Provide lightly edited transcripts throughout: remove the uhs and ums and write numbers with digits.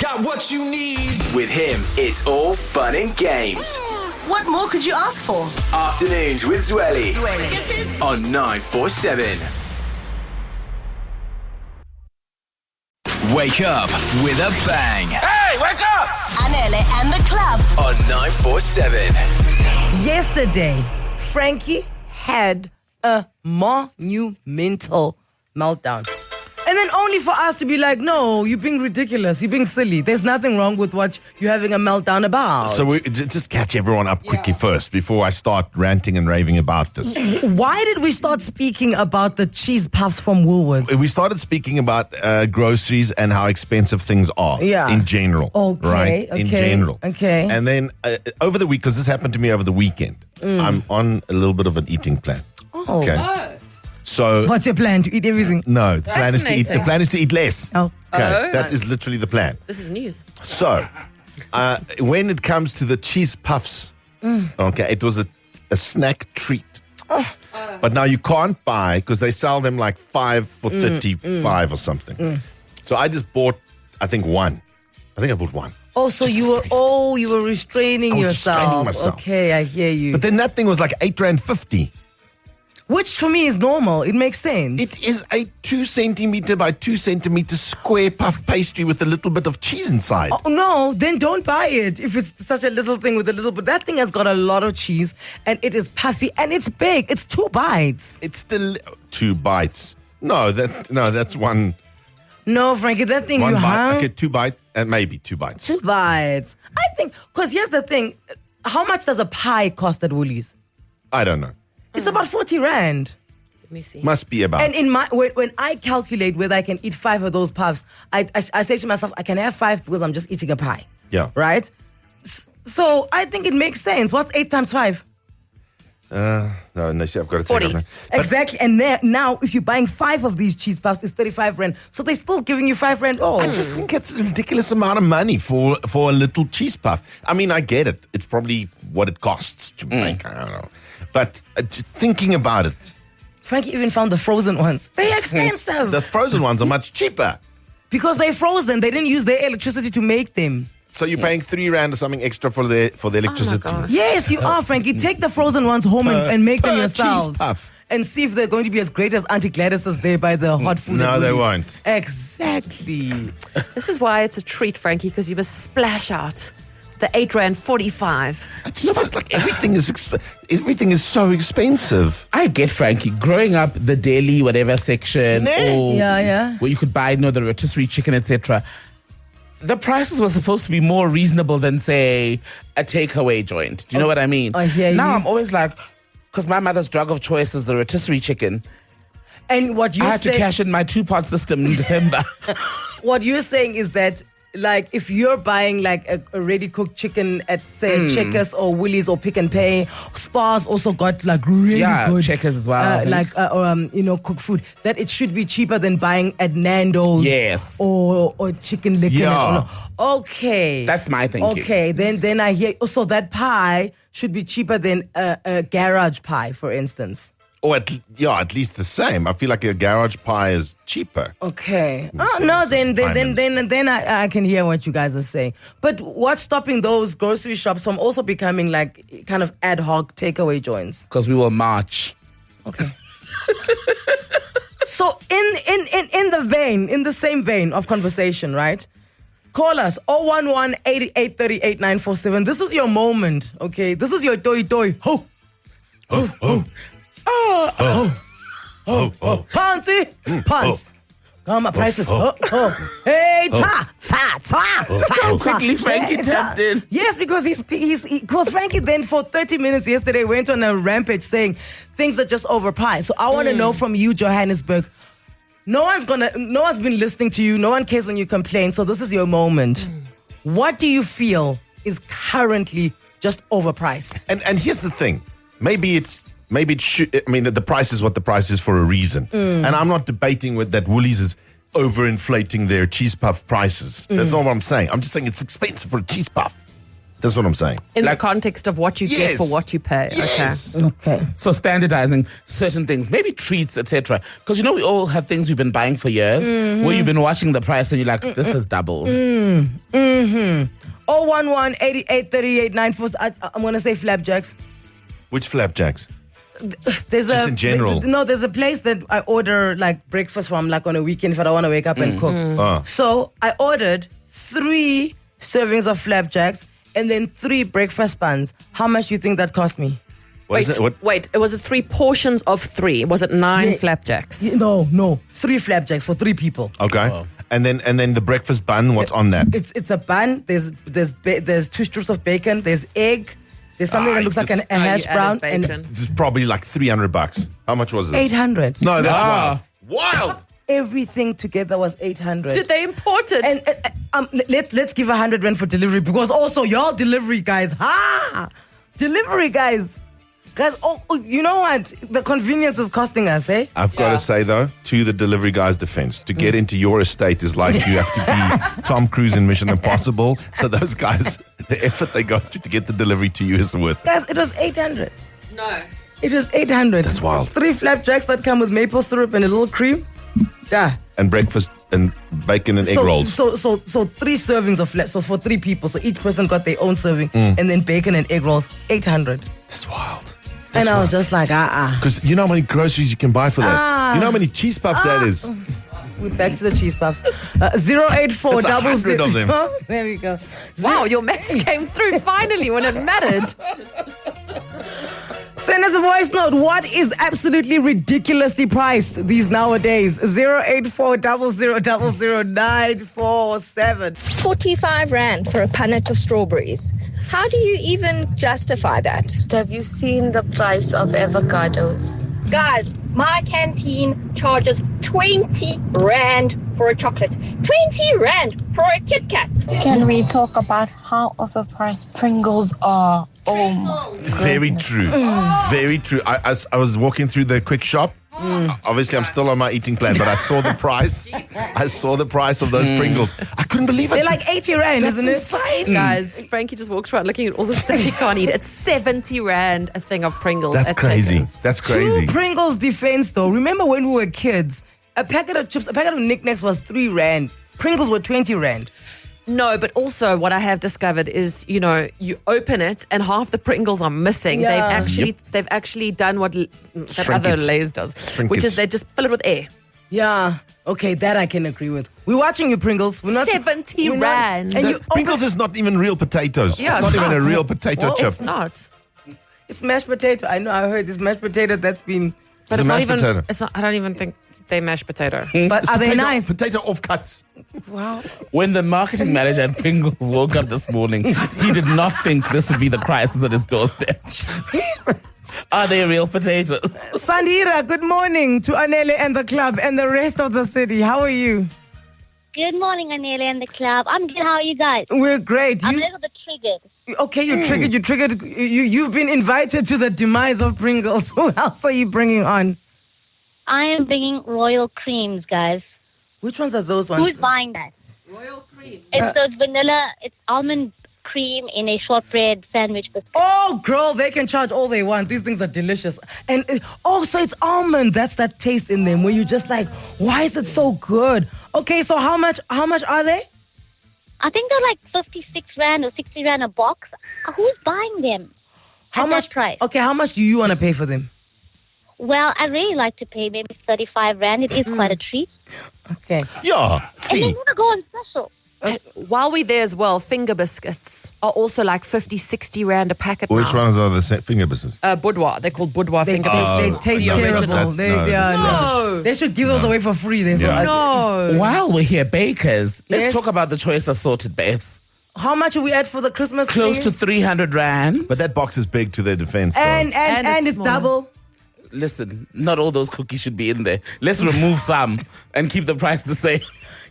Got what you need. With him, it's all fun and games. What more could you ask for? Afternoons with Zwelly on 947. Wake up with a bang. Hey, wake up! Anele and the club. On 947. Yesterday, Frankie had a monumental meltdown. And then only for us to be like, no, you're being ridiculous, you're being silly. There's nothing wrong with what you're having a meltdown about. So we just catch everyone up quickly first before I start ranting and raving about this. Why did we start speaking about the cheese puffs from Woolworths? We started speaking about groceries and how expensive things are in general. Okay, right? In general. Okay. And then over the week, because this happened to me over the weekend, I'm on a little bit of an eating plan. Oh. Okay. So what's your plan? To eat everything? No, the plan is to eat less. Oh. Okay. That is literally the plan. This is news. So, when it comes to the cheese puffs, okay, it was a snack treat. But now you can't buy, because they sell them like 5 for 35 or something. So I just bought, I think one. I think I bought one. Oh, so you were restraining yourself. Restraining myself. Okay, I hear you. But then that thing was like R8.50. Which for me is normal. It makes sense. It is a 2 centimeter by 2 centimeter square puff pastry with a little bit of cheese inside. Oh, no, then don't buy it if it's such a little thing with a little bit. That thing has got a lot of cheese and it is puffy and it's big. It's 2 bites. It's still 2 bites. No, that's one. No, Frankie, that thing One you bite. have. Okay, 2 bites and maybe 2 bites. 2 bites. I think, because here's the thing. How much does a pie cost at Woolies? I don't know. It's about 40 rand. Let me see. Must be about. And when I calculate whether I can eat 5 of those puffs, I say to myself, I can have 5 because I'm just eating a pie. Yeah. Right? So I think it makes sense. What's 8 times 5? No, see, I've got to take 40. it. Exactly. And now, if you're buying 5 of these cheese puffs, it's 35 rand. So they're still giving you 5 rand off. I just think it's a ridiculous amount of money for a little cheese puff. I mean, I get it. It's probably what it costs to make. I don't know. But just thinking about it. Frankie even found the frozen ones. They're expensive. The frozen ones are much cheaper. Because they're frozen. They didn't use their electricity to make them. So you're paying 3 rand or something extra for the electricity. gosh. Yes, you are, Frankie. Take the frozen ones home and make them yourselves. Cheese puff. And see if they're going to be as great as Auntie Gladys's there by the hot food. No, at they Woolies. won't. Exactly. This is why it's a treat, Frankie, because you must splash out the R8.45. I just felt like everything is so expensive. I get Frankie growing up the daily whatever section or Yeah. where you could buy the rotisserie chicken, etc. The prices were supposed to be more reasonable than, say, a takeaway joint. Do you know what I mean? I hear now you. I'm always like, because my mother's drug of choice is the rotisserie chicken. And what you I had say, to cash in my 2-part system in December. what you're saying is that, like, if you're buying like a ready cooked chicken at say Checkers or Woolies or Pick and Pay, Spar's also got like really good Checkers as well. I think. cooked food. That it should be cheaper than buying at Nando's. Yes. Or Chicken Licken. Yeah. Okay. That's my thinking. Okay. Then I hear. So that pie should be cheaper than a garage pie, for instance. Or at least the same. I feel like a garage pie is cheaper. Okay. Oh no, then I can hear what you guys are saying. But what's stopping those grocery shops from also becoming like kind of ad hoc takeaway joints? Because we will march. Okay. So in the same vein of conversation, right? Call us 011-8838-947. This is your moment, okay? This is your doi. Ho. Panty, pants. Come on, prices. Hey, ta. Look how quickly Frankie tapped in. Yes, because because Frankie then for 30 minutes yesterday went on a rampage saying things are just overpriced. So I want to know from you, Johannesburg. No one's been listening to you. No one cares when you complain. So this is your moment. What do you feel is currently just overpriced? And here's the thing. Maybe it should. I mean, the price is what the price is for a reason. And I'm not debating with that Woolies is overinflating their cheese puff prices. That's not what I'm saying. I'm just saying it's expensive for a cheese puff. That's what I'm saying. In the context of what you get Yes. for what you pay. Yes. Okay. So standardizing certain things, maybe treats, etc. Because we all have things we've been buying for years, where you've been watching the price and you're like, this has doubled. 011-8838-94. I'm going to say flapjacks. Which flapjacks? There's Just in general. There's a place that I order like breakfast from, like on a weekend if I don't want to wake up and cook. So I ordered 3 servings of flapjacks and then 3 breakfast buns. How much do you think that cost me? What is it? Wait, was it 3 portions of 3? Was it 9 Yeah. flapjacks? No, 3 flapjacks for 3 people. Okay. And then the breakfast bun, what's on that? It's a bun. There's 2 strips of bacon. There's egg. There's something that looks like a hash you added brown and bacon. It's probably like $300. How much was this? 800. No, that's Ah. wild. Everything together was 800. Did they import it? And let's give 100 rand for delivery, because also y'all delivery guys, delivery guys, oh, you know what? The convenience is costing us, eh? I've got to say, though, to the delivery guy's defense, to get into your estate is like you have to be Tom Cruise in Mission Impossible. So those guys, the effort they go through to get the delivery to you is worth it. Guys, it was 800. No. It was 800. That's wild. 3 flapjacks that come with maple syrup and a little cream. Yeah. And breakfast and bacon and egg rolls. So 3 servings of flaps. So for 3 people, so each person got their own serving, and then bacon and egg rolls, 800. That's wild. And I was just like, Because you know how many groceries you can buy for that? You know how many cheese puffs that is? We're back to the cheese puffs. 084 That's 100 of them. There we go. Wow, your maths came through finally when it mattered. Send us a voice note. What is absolutely ridiculously priced these nowadays? 084 0000947. 45 Rand for a punnet of strawberries. How do you even justify that? Have you seen the price of avocados? Guys, my canteen charges 20 Rand for a chocolate, 20 Rand for a Kit Kat. Can we talk about how overpriced Pringles are? Oh my Very true. Very true. I was walking through the quick shop. Obviously, I'm still on my eating plan, but I saw the price. I saw the price of those Pringles. I couldn't believe it. They're like 80 Rand, That's isn't it? insane. Guys, Frankie just walks around looking at all the stuff he can't eat. It's 70 Rand a thing of Pringles. That's at crazy. Checkers. That's crazy. True Pringles defense, though. Remember when we were kids? A packet of chips, a packet of knickknacks was 3 Rand. Pringles were 20 Rand. No, but also what I have discovered is, you open it and half the Pringles are missing. Yeah. They've actually done what that Shrink other it. Lay's does, Shrink which it. is they just fill it with air. Yeah. Okay, that I can agree with. We're watching you, Pringles. We're not 70 we're not- Rand. And you Pringles is not even real potatoes. Yeah, it's not it's even a not. real potato chip. It's not. It's mashed potato. I know. I heard it's mashed potato that's been. But It's a it's not mashed even. potato. It's not. I don't even think they mash potato. But are they Potato- nice? Potato offcuts. Wow. When the marketing manager at Pringles woke up this morning, he did not think this would be the crisis at his doorstep. Are they real potatoes? Sandira, good morning to Anele and the club and the rest of the city. How are you? Good morning, Anele and the club. I'm good. How are you guys? We're great. I'm a You, little bit triggered. okay, you triggered. You've been invited to the demise of Pringles. Who else are you bringing on? I am bringing royal creams, guys. Which ones are those ones? Who's buying that? Royal cream. It's those vanilla, it's almond cream in a shortbread sandwich biscuit. Oh, girl, they can charge all they want. These things are delicious. And so it's almond. That's that taste in them where you're just like, why is it so good? Okay, so how much are they? I think they're like 56 Rand or 60 Rand a box. Who's buying them? How At much that price? Okay, how much do you want to pay for them? Well, I really like to pay maybe 35 Rand. It is quite a treat. Okay. Yeah. And they See, never go on special. While we're there as well, finger biscuits are also like 50, 60 Rand a packet which now. ones are the finger business? Boudoir. They're called boudoir They, finger they biscuits. taste The terrible. original. No. They should give those away for free. Yeah. No. While we're here, bakers, let's Yes. talk about the choice assorted, babes. How much are we at for the Christmas Close thing? to 300 Rand. But that box is big to their defense. though. and And it's it's smaller. double. Listen, not all those cookies should be in there. Let's remove some and keep the price the same.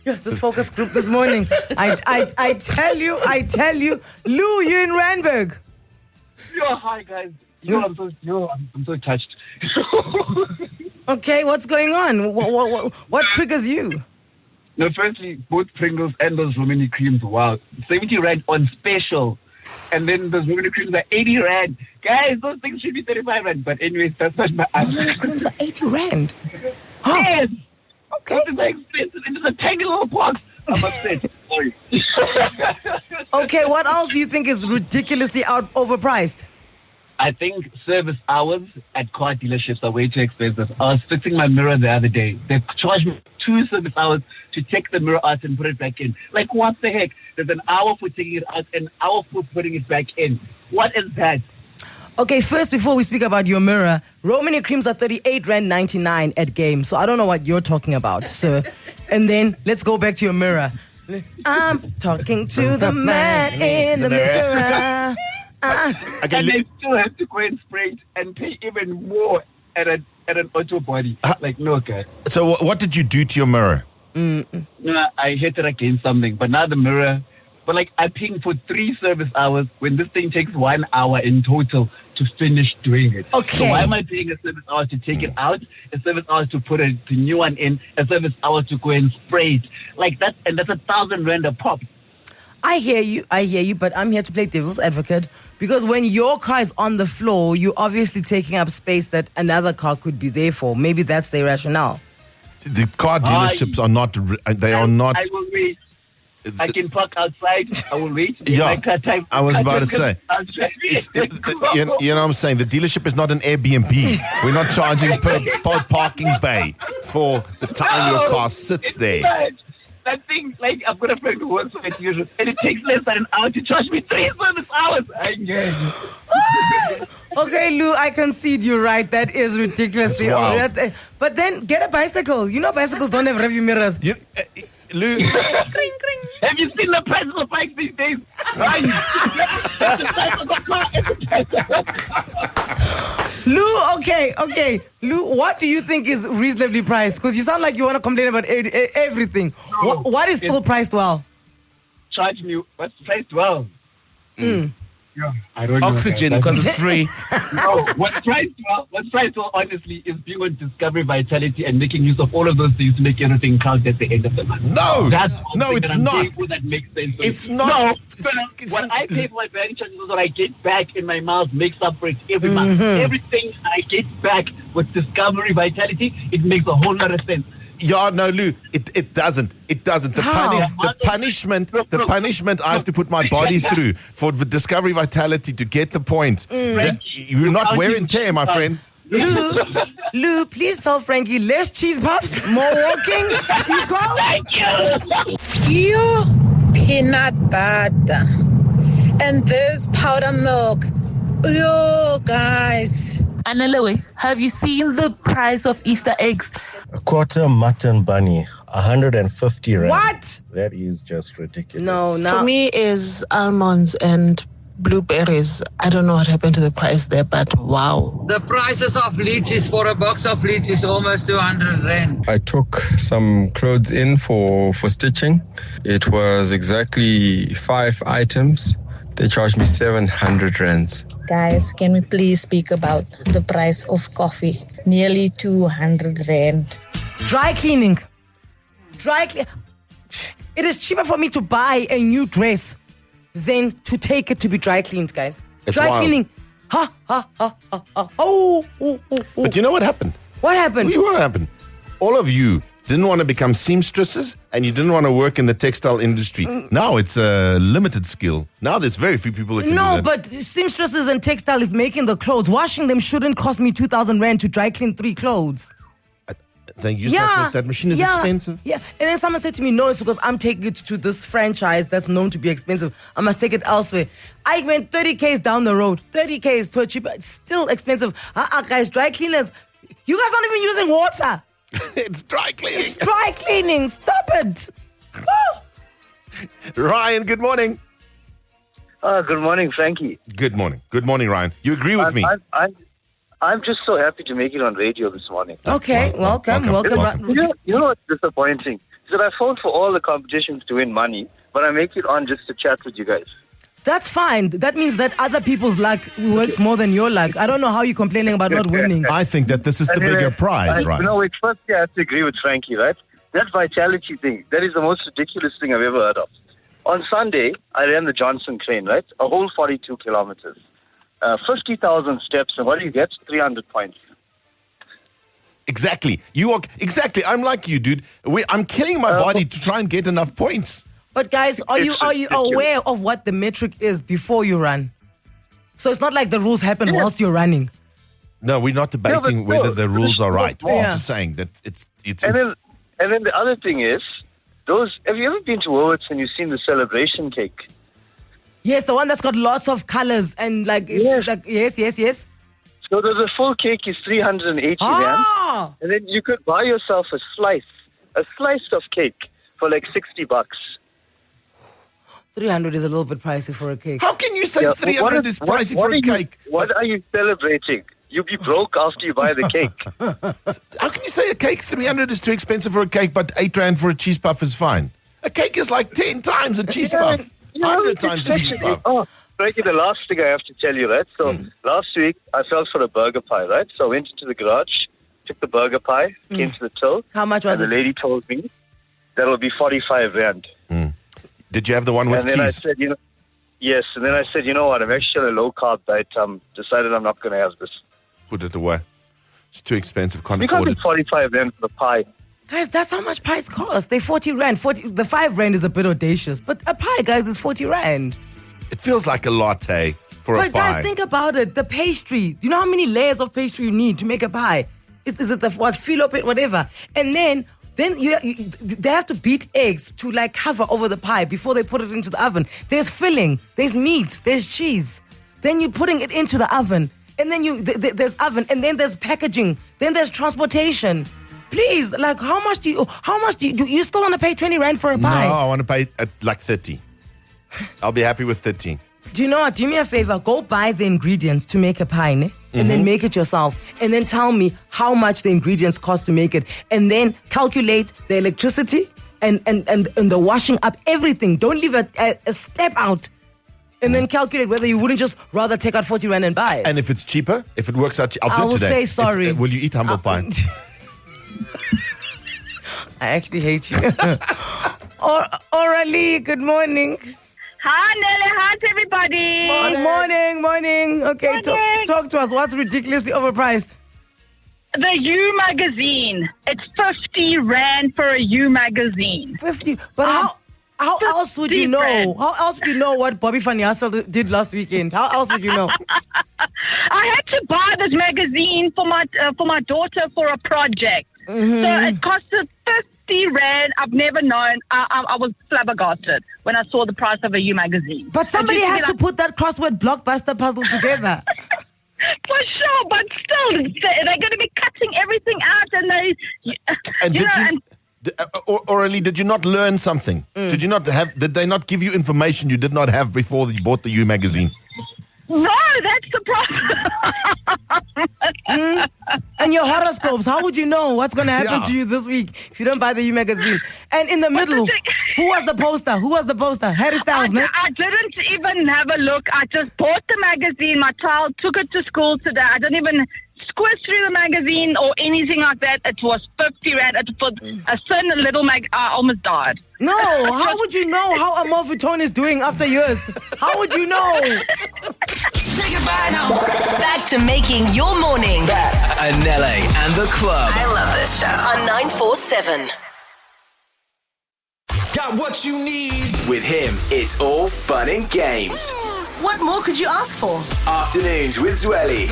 Yeah, this focus group this morning. I tell you, Lou, you in Randburg. Hi guys. I'm so touched. Okay, what's going on? What triggers you? No, firstly, both Pringles and those Romani creams, wow. 70 Rand on special. And then those Ruben creams are 80 rand. Guys, those things should be 35 rand. But anyways, that's not my answer. Ruben creams are 80 rand. Yes. Okay. Those are expensive. And it's a tiny little box. I'm upset. Sorry. Okay, what else do you think is ridiculously overpriced? I think service hours at car dealerships are way too expensive. I was fixing my mirror the other day. They charged me 2 service hours to take the mirror out and put it back in. Like, what the heck? There's an hour for taking it out, an hour for putting it back in. What is that? Okay, first, before we speak about your mirror, Romany creams are 38 rand 99 at Game. So I don't know what you're talking about, sir. And then let's go back to your mirror. I'm talking to the man in the mirror. And they still have to go and spray it and pay even more at an auto body. Like, no, guy. So what did you do to your mirror? No, I hit it against something. But now the mirror... But like, I ping for 3 service hours when this thing takes 1 hour in total to finish doing it. Okay. So why am I paying a service hour to take it out, a service hour to put the new one in, a service hour to go and spray it? Like that, and that's 1,000 rand a pop. I hear you, but I'm here to play devil's advocate because when your car is on the floor, you're obviously taking up space that another car could be there for. Maybe that's their rationale. The car dealerships are not. They are not. I will wait. I can park outside. I will wait. Yeah, I was about to say. You know what I'm saying? The dealership is not an Airbnb. We're not charging per parking bay for the time your car sits there. That thing, like, I've got a friend who works for a dealership, and it takes less than an hour to charge me 3 service hours. Okay, Lou, I concede you're right. That is ridiculously old. But then get a bicycle. You know bicycles don't have rearview mirrors. Lou. Have you seen the prices of bikes these days? Right. Lou, okay. Lou, what do you think is reasonably priced? Because you sound like you want to complain about everything. No, what is still priced well? Charge me. What's priced well? Yeah, I don't Oxygen, because it's free. No, what's priced well, honestly, is being on Discovery Vitality and making use of all of those things to make everything count at the end of the month. No, it's not. That makes sense. It's not. What I pay for my bank charges is what I get back in my miles makes up for it every month. Everything I get back with Discovery Vitality, it makes a whole lot of sense. Yeah, no, Lou, it doesn't. It doesn't. The punishment I have to put my body through for the Discovery Vitality to get the points. You're not wear and tear, my friend. Lou, please tell Frankie, less cheese puffs, more walking. Thank you. You peanut butter and this powder milk. Yo, guys. Anelewe, have you seen the price of Easter eggs? A quarter mutton bunny, 150 rand. What? That is just ridiculous. No. For me is almonds and blueberries. I don't know what happened to the price there, but wow. The prices of lychees for a box of lychees is almost 200 rand. I took some clothes in for stitching. It was exactly 5 items. They charged me 700 rands. Guys, can we please speak about the price of coffee? Nearly 200 rand. Dry cleaning. It is cheaper for me to buy a new dress than to take it to be dry cleaned, guys. It's dry wild. cleaning. Oh. But you know what happened? What happened? What happened? All of you didn't want to become seamstresses and you didn't want to work in the textile industry. Now it's a limited skill. Now there's very few people that can do that. No, but seamstresses and textile is making the clothes. Washing them shouldn't cost me 2,000 rand to dry clean 3 clothes. They use that machine is expensive. Yeah, and then someone said to me, no, it's because I'm taking it to this franchise that's known to be expensive. I must take it elsewhere. I went 30 Ks down the road, 30 Ks to a cheaper, it's still expensive. Guys, dry cleaners, you guys aren't even using water. It's dry cleaning. It's dry cleaning. Stop it. Ryan, good morning. Good morning, Frankie. Good morning. Good morning, Ryan. You agree with me? I'm just so happy to make it on radio this morning. Okay, welcome. You know what's disappointing? Is that I phoned for all the competitions to win money, but I make it on just to chat with you guys. That's fine. That means that other people's luck works more than your luck. I don't know how you're complaining about not winning. I think that this is the bigger prize, right? No, wait, firstly, I have to agree with Frankie, right? That vitality thing, that is the most ridiculous thing I've ever heard of. on Sunday, I ran the Johnson crane, right? A whole 42 kilometers. 50,000 steps, and what do you get? 300 points. Exactly. I'm like you, dude. I'm killing my body to try and get enough points. But guys, are you aware of what the metric is before you run? So it's not like the rules happen whilst you're running. No, we're not debating whether the rules are right. We're just saying that it's. And then the other thing is, have you ever been to Woolworths and you've seen the celebration cake? Yes, the one that's got lots of colors and yes. So the full cake is 380 rand, and then you could buy yourself a slice of cake for like $60. 300 is a little bit pricey for a cake. How can you say 300 is pricey for a cake? What are you celebrating? You'll be broke after you buy the cake. How can you say a cake 300 is too expensive for a cake, but 8 rand for a cheese puff is fine? A cake is like 10 times a cheese puff, 100 times a cheese puff. Oh, Frankie, the last thing I have to tell you, right? So last week I fell for a burger pie, right? So I went into the garage, took the burger pie, came to the till. How much was it? The lady told me that'll be 45 rand. Did you have the one with cheese? And then I said, yes. And then I said, you know what? I'm actually on a low carb diet. Decided I'm not going to have this. Put it away. It's too expensive. Can't you afford can't it. 45 rand for the pie. Guys, that's how much pies cost. They're 40 rand. The 5 rand is a bit audacious, but a pie, guys, is 40 rand. It feels like a latte for a pie. But guys, think about it. The pastry. Do you know how many layers of pastry you need to make a pie? Is it the filo pit, whatever? And then they have to beat eggs to like cover over the pie before they put it into the oven. There's filling, there's meat, there's cheese. Then you're putting it into the oven. And then there's oven, and then there's packaging, then there's transportation. Please, like, how much do you still want to pay 20 rand for a pie? No, I want to pay at like 30. I'll be happy with 13. Do you know what? Do me a favor. Go buy the ingredients to make a pie, ne? And then make it yourself. And then tell me how much the ingredients cost to make it. And then calculate the electricity and the washing up, everything. Don't leave a step out. And then calculate whether you wouldn't just rather take out 40 rand and buy it. And if it's cheaper, if it works out, I'll do it today. I will say sorry. Will you eat humble pie? I actually hate you. Orally, good morning. Hi, Nelly. Hi, everybody. Morning. Okay, talk to us. What's ridiculously overpriced? The U magazine. It's 50 rand for a U magazine. 50? But how else would you know? How else would you know what Bobby Van Yassel did last weekend? How else would you know? I had to buy this magazine for my daughter for a project. So it costed 50 rand. I've never known. I was flabbergasted when I saw the price of a U magazine. But somebody has to put that crossword blockbuster puzzle together. For sure, but still, they're going to be cutting everything out, Orally, did you not learn something? Did they not give you information you did not have before you bought the U magazine? No, that's the problem. And your horoscopes, how would you know what's going to happen to you this week if you don't buy the U magazine? And in the middle, who was the poster? Harry Styles, no? I didn't even have a look. I just bought the magazine. My child took it to school today. I didn't even squish through the magazine or anything like that. It was 50 rand. For a certain little I almost died. No, how would you know how Amal Vuitton is doing after years? How would you know? Say goodbye now. Back to making your morning. Anele and the club. I love this show. On 947. Got what you need. With him, it's all fun and games. What more could you ask for? Afternoons with Zwelly.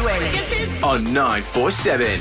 On 947.